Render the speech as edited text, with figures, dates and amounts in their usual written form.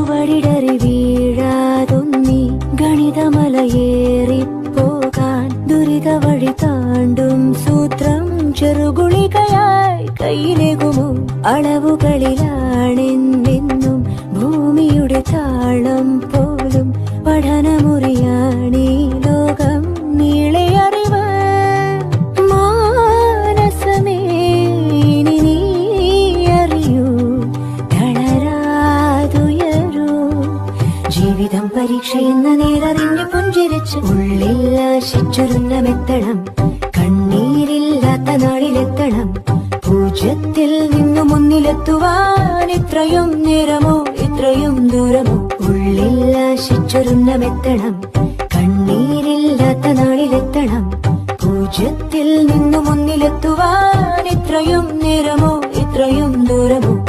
വഴിടറി വീഴാതൊന്നി ഗണിതമലയേറിപ്പോകാൻ ദുരിത വഴി താണ്ടും സൂത്രം ചെറുകുളികയായി കയ്യിലേകുമോ? അളവുകളിലാണെന്നെന്നും ഭൂമിയുടെ താളം പോലും പഠനമുറിയാണീ ലോകം നീളെ അറിവ്. മാനസമേ ഇനി നീ അറിയൂ, തളരാതുയരൂ. ജീവിതം പരീക്ഷയെന്ന നേരറിഞ്ഞു പുഞ്ചിരിച്ച് ഉള്ളിൽ ആശിച്ചൊരുന്നമെത്തണം. കണ്ണീരില്ലാത്ത നാളിലെത്തണം. പൂജ്യത്തിൽ നിന്നു മുന്നിലെത്തുവാൻ ഇത്രയും നേരമോ ഇത്രയും ദൂരമോ? ഉള്ളിൽ ആശിച്ചൊരുന്നമെത്തണം. കണ്ണീരില്ലാത്ത നാളിലെത്തണം. പൂജ്യത്തിൽ നിന്നു മുന്നിലെത്തുവാൻ ഇത്രയും നേരമോ ഇത്രയും ദൂരമോ?